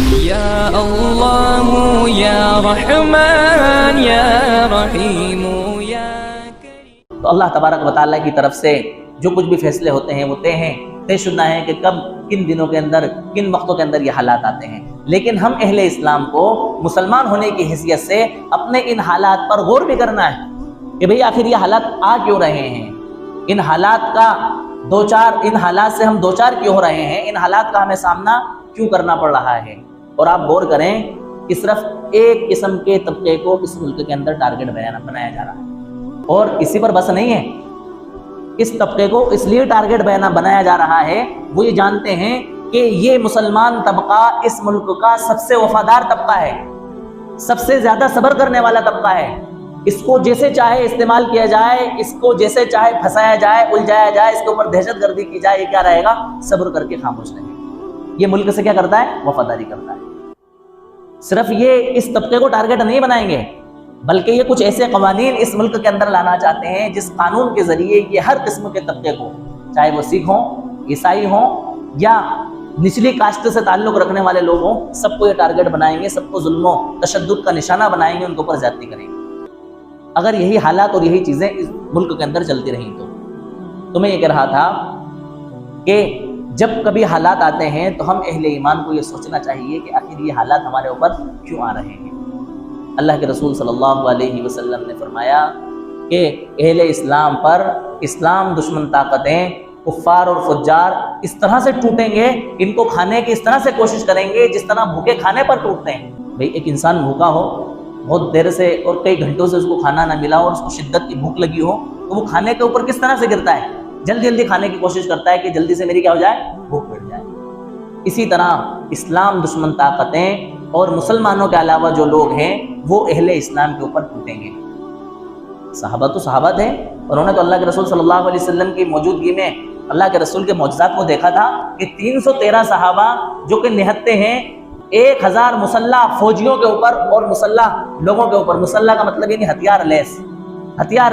یا اللہ یا رحمان یا رحیم یا کریم۔ تو اللہ تبارک و تعالیٰ کی طرف سے جو کچھ بھی فیصلے ہوتے ہیں وہ طے شدہ ہیں کہ کب کن دنوں کے اندر کن وقتوں کے اندر یہ حالات آتے ہیں، لیکن ہم اہل اسلام کو مسلمان ہونے کی حیثیت سے اپنے ان حالات پر غور بھی کرنا ہے کہ بھئی آخر یہ حالات آ کیوں رہے ہیں، ان حالات سے ہم دوچار کیوں ہو رہے ہیں، ان حالات کا ہمیں سامنا کیوں کرنا پڑ رہا ہے۔ اور آپ غور کریں کہ صرف ایک قسم کے طبقے کو اس ملک کے اندر ٹارگٹ بنایا جا رہا ہے، اور اسی پر بس نہیں ہے، اس طبقے کو اس لیے ٹارگٹ بنایا جا رہا ہے، وہ یہ جانتے ہیں کہ یہ مسلمان طبقہ اس ملک کا سب سے وفادار طبقہ ہے، سب سے زیادہ صبر کرنے والا طبقہ ہے، اس کو جیسے چاہے استعمال کیا جائے، اس کو جیسے چاہے پھنسایا جائے، الجھایا جائے، اس کے اوپر دہشت گردی کی جائے، یہ کیا رہے گا؟ صبر کر کے خاموش رہے گا۔ یہ ملک سے کیا کرتا ہے؟ وفاداری کرتا ہے۔ صرف یہ اس طبقے کو ٹارگٹ نہیں بنائیں گے، بلکہ یہ کچھ ایسے قوانین اس ملک کے اندر لانا چاہتے ہیں جس قانون کے ذریعے یہ ہر قسم کے طبقے کو، چاہے وہ سکھ ہوں، عیسائی ہوں یا نچلی کاسٹ سے تعلق رکھنے والے لوگ ہوں، سب کو یہ ٹارگٹ بنائیں گے، سب کو ظلم و تشدد کا نشانہ بنائیں گے، ان کے اوپر زیادتی کریں گے۔ اگر یہی حالات اور یہی چیزیں اس ملک کے اندر چلتی رہیں تو میں یہ کہہ رہا تھا کہ جب کبھی حالات آتے ہیں تو ہم اہل ایمان کو یہ سوچنا چاہیے کہ آخر یہ حالات ہمارے اوپر کیوں آ رہے ہیں۔ اللہ کے رسول صلی اللہ علیہ وسلم نے فرمایا کہ اہل اسلام پر اسلام دشمن طاقتیں، کفار اور فجار اس طرح سے ٹوٹیں گے، ان کو کھانے کی اس طرح سے کوشش کریں گے جس طرح بھوکے کھانے پر ٹوٹتے ہیں۔ بھئی ایک انسان بھوکا ہو، بہت دیر سے اور کئی گھنٹوں سے اس کو کھانا نہ ملا اور اس کو شدت کی بھوک لگی ہو، تو وہ کھانے کے اوپر کس طرح سے گرتا ہے؟ جلدی کھانے کی کوشش کرتا ہے کہ جلدی سے میری کیا ہو جائے؟ بھوک مٹ جائے۔ اسی طرح اسلام دشمن طاقتیں اور مسلمانوں کے علاوہ جو لوگ ہیں وہ اہل اسلام کے اوپر ٹوٹیں گے۔ صحابہ تو صحابہ تھے، انہوں نے تو اللہ کے رسول صلی اللہ علیہ وسلم کی موجودگی میں اللہ کے رسول کے معجزات کو دیکھا تھا کہ 313 صحابہ جو کہ نہتے ہیں 1000 مسلح فوجیوں کے اوپر اور مسلح لوگوں کے اوپر، مسلح کا مطلب یعنی ہتھیار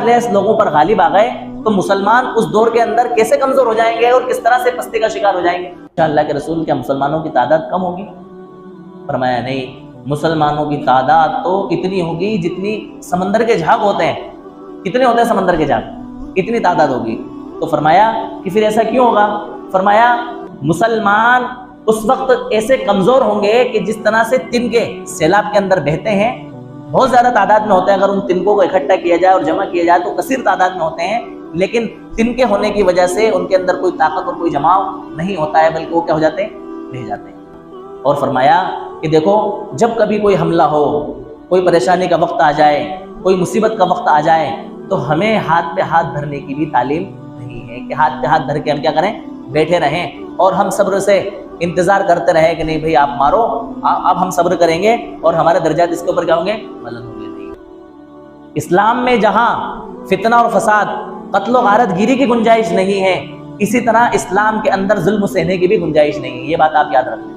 لیس لوگوں پر غالب آ گئے، تو مسلمان اس دور کے اندر کیسے کمزور ہو جائیں گے اور کس طرح سے پستی کا شکار ہو جائیں گے؟ اللہ کے رسول کیا مسلمانوں کی تعداد کم ہوگی؟ فرمایا نہیں، مسلمانوں کی تعداد تو اتنی ہوگی جتنی سمندر کے جھاگ ہوتے ہیں۔ کتنے ہوتے ہیں سمندر کے جھاگ؟ اتنی تعداد ہوگی۔ تو فرمایا کہ پھر ایسا کیوں ہوگا؟ فرمایا مسلمان اس وقت ایسے کمزور ہوں گے کہ جس طرح سے تنکے سیلاب کے اندر بہتے ہیں، بہت زیادہ تعداد میں ہوتے ہیں، اگر ان تنکوں کو اکٹھا کیا جائے اور جمع کیا جائے تو کثیر تعداد میں ہوتے ہیں، لیکن تنکے ہونے کی وجہ سے ان کے اندر کوئی طاقت اور کوئی جماؤ نہیں ہوتا ہے، بلکہ وہ کیا ہو جاتے ہیں؟ بہہ جاتے ہیں۔ اور فرمایا کہ دیکھو جب کبھی کوئی حملہ ہو، کوئی پریشانی کا وقت آ جائے، کوئی مصیبت کا وقت آ جائے، تو ہمیں ہاتھ پہ ہاتھ دھرنے کی بھی تعلیم نہیں ہے کہ ہاتھ پہ ہاتھ دھر کے ہم کیا کریں؟ بیٹھے رہیں اور ہم صبر سے انتظار کرتے رہیں کہ نہیں بھئی آپ مارو، اب ہم صبر کریں گے اور ہمارے درجات اس کے اوپر کیا ہوں گے؟ بلند ہوں گے۔ نہیں، اسلام میں جہاں فتنہ اور فساد، قتل و غارت گیری کی گنجائش نہیں ہے، اسی طرح اسلام کے اندر ظلم سہنے کی بھی گنجائش نہیں ہے۔ یہ بات آپ یاد رکھیں۔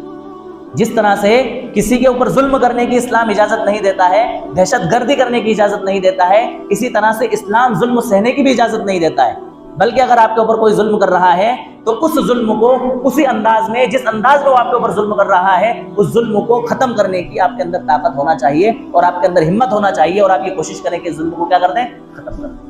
جس طرح سے کسی کے اوپر ظلم کرنے کی اسلام اجازت نہیں دیتا ہے، دہشت گردی کرنے کی اجازت نہیں دیتا ہے، اسی طرح سے اسلام ظلم سہنے کی بھی اجازت نہیں دیتا ہے، بلکہ اگر آپ کے اوپر کوئی ظلم کر رہا ہے تو اس ظلم کو اسی انداز میں، جس انداز میں وہ آپ کے اوپر ظلم کر رہا ہے، اس ظلم کو ختم کرنے کی آپ کے اندر طاقت ہونا چاہیے اور آپ کے اندر ہمت ہونا چاہیے، اور آپ یہ کوشش کریں کہ ظلم کو کیا کر دیں؟ ختم کر دیں۔